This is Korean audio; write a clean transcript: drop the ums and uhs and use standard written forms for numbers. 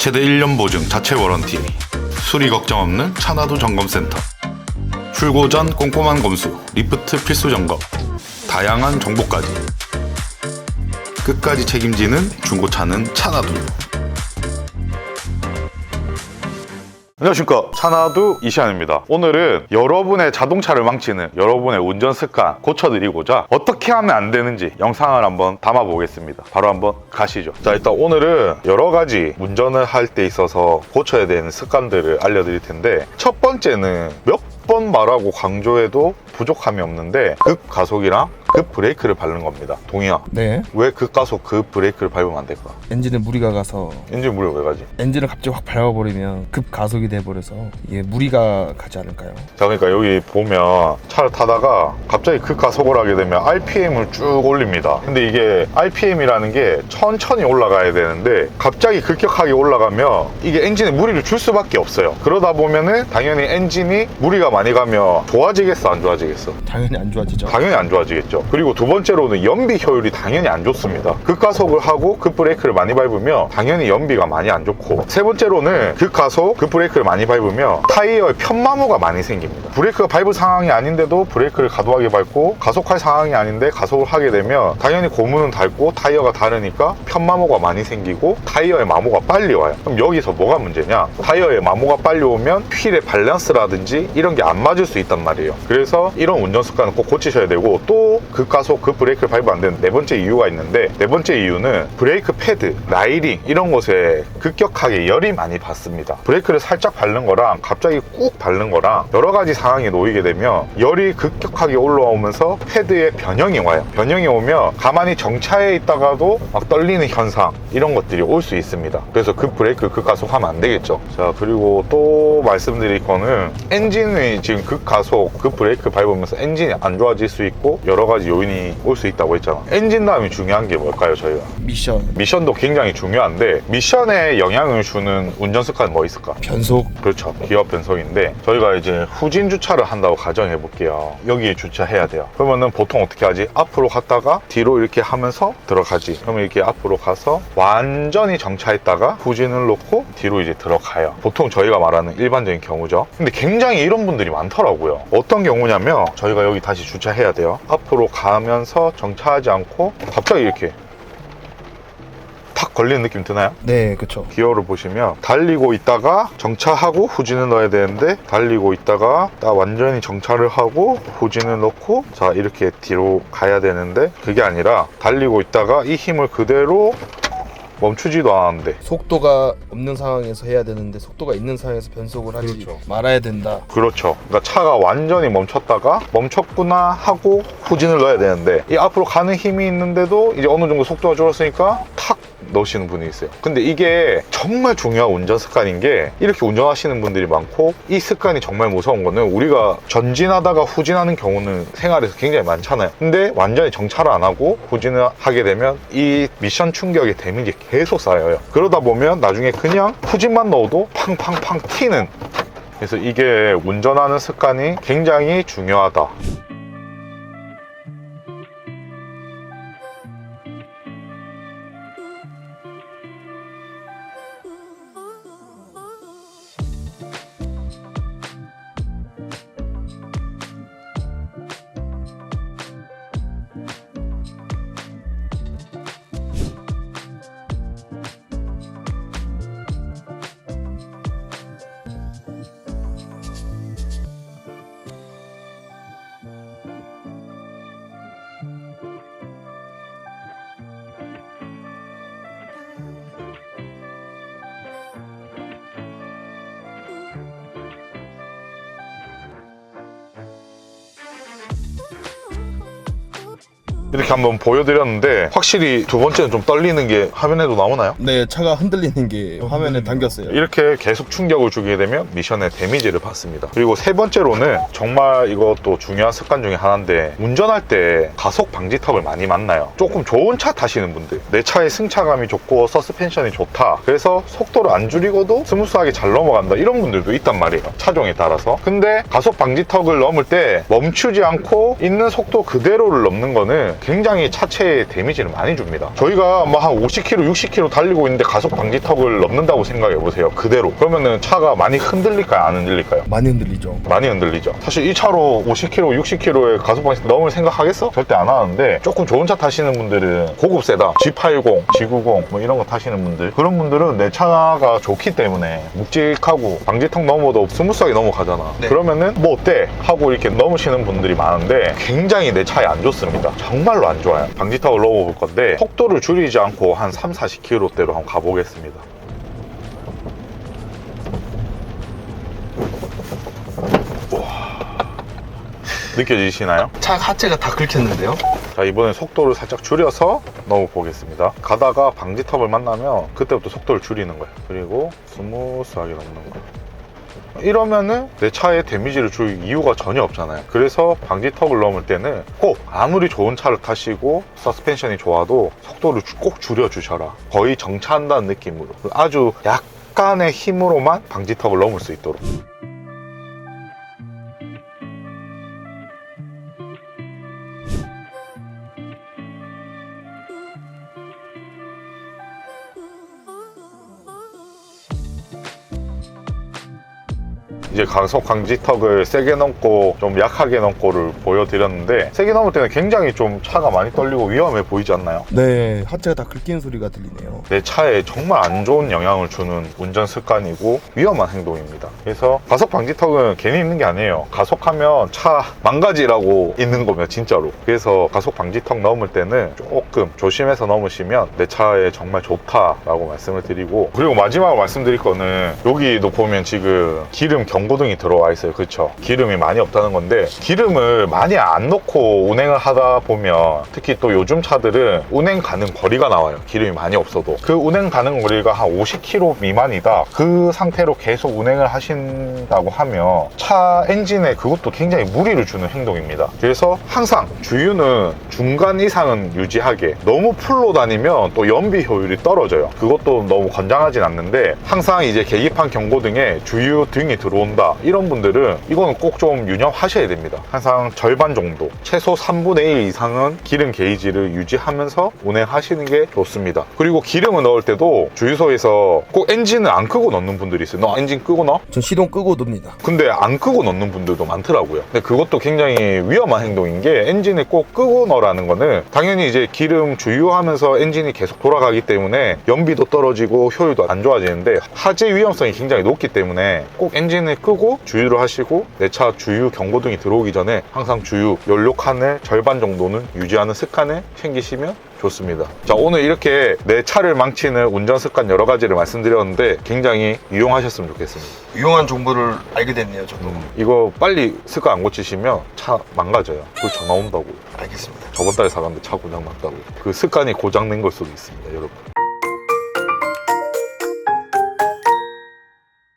최대 1년 보증 자체 워런티, 수리 걱정 없는 차나두 점검센터, 출고 전 꼼꼼한 검수, 리프트 필수 점검, 다양한 정보까지 끝까지 책임지는 중고차는 차나두. 안녕하십니까, 차나두 이시안입니다. 오늘은 여러분의 자동차를 망치는 여러분의 운전 습관 고쳐드리고자 어떻게 하면 안 되는지 영상을 한번 담아 보겠습니다. 바로 한번 가시죠. 자, 일단 오늘은 여러 가지 운전을 할 때 있어서 고쳐야 되는 습관들을 알려드릴 텐데, 첫 번째는 몇 번 말하고 강조해도 부족함이 없는데 급가속이랑 급브레이크를 밟는 겁니다. 동의야, 네. 왜 급가속 급브레이크를 밟으면 안 될까? 엔진에 무리가 가서 엔진 무리가 왜 가지? 엔진을 갑자기 확 밟아버리면 급가속이 돼버려서 이게 무리가 가지 않을까요? 자, 그러니까 여기 보면 차를 타다가 갑자기 급가속을 하게 되면 RPM을 쭉 올립니다. 근데 이게 RPM이라는 게 천천히 올라가야 되는데 갑자기 급격하게 올라가면 이게 엔진에 무리를 줄 수밖에 없어요. 그러다 보면은 당연히 엔진이 무리가 많이 가면 좋아지겠어, 안 좋아지겠어? 당연히 안 좋아지죠. 당연히 안 좋아지겠죠. 그리고 두 번째로는 연비 효율이 당연히 안 좋습니다. 급가속을 하고 급브레이크를 많이 밟으면 당연히 연비가 많이 안 좋고, 세 번째로는 급가속 급브레이크를 많이 밟으면 타이어에 편마모가 많이 생깁니다. 브레이크가 밟을 상황이 아닌데도 브레이크를 과도하게 밟고 가속할 상황이 아닌데 가속을 하게 되면 당연히 고무는 닳고 타이어가 다르니까 편마모가 많이 생기고 타이어의 마모가 빨리 와요. 그럼 여기서 뭐가 문제냐? 타이어의 마모가 빨리 오면 휠의 밸런스라든지 이런 게 안 맞을 수 있단 말이에요. 그래서 이런 운전 습관은 꼭 고치셔야 되고, 또 급가속 급브레이크를 밟으면 안 되는 네 번째 이유가 있는데, 네 번째 이유는 브레이크 패드, 라이링 이런 곳에 급격하게 열이 많이 받습니다. 브레이크를 살짝 밟는 거랑 갑자기 꾹 밟는 거랑 여러 가지 상황에 놓이게 되면 열이 급격하게 올라오면서 패드에 변형이 와요. 변형이 오면 가만히 정차해 있다가도 막 떨리는 현상, 이런 것들이 올 수 있습니다. 그래서 급브레이크 급가속 하면 안 되겠죠. 자, 그리고 또 말씀드릴 거는, 엔진이 지금 급가속 급브레이크 밟으면서 엔진이 안 좋아질 수 있고 여러 가지 요인이 올 수 있다고 했잖아. 엔진 다음에 중요한 게 뭘까요? 저희가 미션도 굉장히 중요한데, 미션에 영향을 주는 운전 습관은 뭐 있을까? 변속. 그렇죠, 기어 변속인데, 저희가 이제 후진 주차를 한다고 가정해 볼게요. 여기에 주차해야 돼요. 그러면은 보통 어떻게 하지? 앞으로 갔다가 뒤로 이렇게 하면서 들어가지. 그러면 이렇게 앞으로 가서 완전히 정차했다가 후진을 놓고 뒤로 이제 들어가요. 보통 저희가 말하는 일반적인 경우죠. 근데 굉장히 이런 분들이 많더라고요. 어떤 경우냐면, 저희가 여기 다시 주차해야 돼요. 앞으로 가면서 정차하지 않고 갑자기 이렇게 탁 걸리는 느낌 드나요? 네, 그쵸. 기어를 보시면 달리고 있다가 정차하고 후진을 넣어야 되는데, 달리고 있다가 딱 완전히 정차를 하고 후진을 넣고 자 이렇게 뒤로 가야 되는데, 그게 아니라 달리고 있다가 이 힘을 그대로 멈추지도 않았는데. 속도가 없는 상황에서 해야 되는데 속도가 있는 상황에서 변속을 하지 그렇죠. 말아야 된다. 그렇죠. 그러니까 차가 완전히 멈췄다가 멈췄구나 하고 후진을 넣어야 되는데, 이 앞으로 가는 힘이 있는데도 이제 어느 정도 속도가 줄었으니까 탁 넣으시는 분이 있어요. 근데 이게 정말 중요한 운전 습관인 게, 이렇게 운전하시는 분들이 많고, 이 습관이 정말 무서운 거는 우리가 전진하다가 후진하는 경우는 생활에서 굉장히 많잖아요. 근데 완전히 정차를 안 하고 후진을 하게 되면 이 미션 충격의 데미지 계속 쌓여요. 그러다 보면 나중에 그냥 후진만 넣어도 팡팡팡 튀는. 그래서 이게 운전하는 습관이 굉장히 중요하다. 이렇게 한번 보여드렸는데, 확실히 두 번째는 좀 떨리는 게 화면에도 나오나요? 네, 차가 흔들리는 게 화면에 담겼어요. 이렇게 계속 충격을 주게 되면 미션에 데미지를 받습니다. 그리고 세 번째로는, 정말 이것도 중요한 습관 중에 하나인데, 운전할 때 가속 방지턱을 많이 만나요. 조금 좋은 차 타시는 분들, 내 차의 승차감이 좋고 서스펜션이 좋다, 그래서 속도를 안 줄이고도 스무스하게 잘 넘어간다, 이런 분들도 있단 말이에요, 차종에 따라서. 근데 가속 방지턱을 넘을 때 멈추지 않고 있는 속도 그대로를 넘는 거는 굉장히 차체에 데미지를 많이 줍니다. 저희가 뭐 한 50km, 60km 달리고 있는데 가속 방지턱을 넘는다고 생각해 보세요. 그대로. 그러면은 차가 많이 흔들릴까요? 안 흔들릴까요? 많이 흔들리죠. 많이 흔들리죠. 사실 이 차로 50km, 60km의 가속 방지턱 넘을 생각하겠어? 절대 안 하는데 조금 좋은 차 타시는 분들은 고급 세단, G80, G90 뭐 이런 거 타시는 분들, 그런 분들은 내 차가 좋기 때문에 묵직하고 방지턱 넘어도 스무스하게 넘어가잖아. 네. 그러면은 뭐 어때? 하고 이렇게 넘으시는 분들이 많은데 굉장히 내 차에 안 좋습니다. 정말로 안 좋아요. 방지턱을 넘어볼 건데 속도를 줄이지 않고 한 3, 40km대로 한번 가보겠습니다. 느껴지시나요? 차 하체가 다 긁혔는데요. 자, 이번엔 속도를 살짝 줄여서 넣어 보겠습니다. 가다가 방지턱을 만나면 그때부터 속도를 줄이는 거예요. 그리고 스무스하게 넣는 거예요. 이러면은 내 차에 데미지를 줄 이유가 전혀 없잖아요. 그래서 방지턱을 넘을 때는 꼭 아무리 좋은 차를 타시고 서스펜션이 좋아도 속도를 꼭 줄여주셔라. 거의 정차한다는 느낌으로 아주 약간의 힘으로만 방지턱을 넘을 수 있도록. 이제 가속 방지턱을 세게 넘고 좀 약하게 넘고를 보여드렸는데 세게 넘을 때는 굉장히 좀 차가 많이 떨리고 위험해 보이지 않나요? 네, 하체가 다 긁히는 소리가 들리네요. 내 차에 정말 안 좋은 영향을 주는 운전 습관이고 위험한 행동입니다. 그래서 가속 방지턱은 괜히 있는 게 아니에요. 가속하면 차 망가지라고 있는 거면 진짜로. 그래서 가속 방지턱 넘을 때는 조금 조심해서 넘으시면 내 차에 정말 좋다라고 말씀을 드리고, 그리고 마지막으로 말씀드릴 거는 여기도 보면 지금 기름 경고등이 들어와 있어요. 그렇죠? 기름이 많이 없다는 건데, 기름을 많이 안 넣고 운행을 하다 보면 특히 또 요즘 차들은 운행 가는 거리가 나와요. 기름이 많이 없어도. 그 운행 가는 거리가 한 50km 미만이다. 그 상태로 계속 운행을 하신다고 하면 차 엔진에 그것도 굉장히 무리를 주는 행동입니다. 그래서 항상 주유는 중간 이상은 유지하게, 너무 풀로 다니면 또 연비 효율이 떨어져요. 그것도 너무 건강하진 않는데, 항상 이제 계기판 경고등에 주유 등이 들어온다 이런 분들은 이거는 꼭 좀 유념하셔야 됩니다. 항상 절반 정도, 최소 3분의 1 이상은 기름 게이지를 유지하면서 운행하시는 게 좋습니다. 그리고 기름을 넣을 때도 주유소에서 꼭 엔진을 안 끄고 넣는 분들이 있어요. 너 엔진 끄고 넣어? 전 시동 끄고 둡니다. 근데 안 끄고 넣는 분들도 많더라고요. 근데 그것도 굉장히 위험한 행동인 게, 엔진을 꼭 끄고 넣으라는 거는 당연히 이제 기름 주유하면서 엔진이 계속 돌아가기 때문에 연비도 떨어지고 효율도 안 좋아지는데, 화재 위험성이 굉장히 높기 때문에 꼭 엔진을 끄고 주유를 하시고, 내 차 주유 경고등이 들어오기 전에 항상 주유 연료칸을 절반 정도는 유지하는 습관을 챙기시면 좋습니다. 자, 오늘 이렇게 내 차를 망치는 운전 습관 여러 가지를 말씀드렸는데 굉장히 유용하셨으면 좋겠습니다. 유용한 정보를 알게 됐네요, 저도. 이거 빨리 습관 안 고치시면 차 망가져요. 그 전화 온다고. 알겠습니다. 저번 달에 사갔는데 차 고장 났다고. 그 습관이 고장 낸 걸 수도 있습니다, 여러분.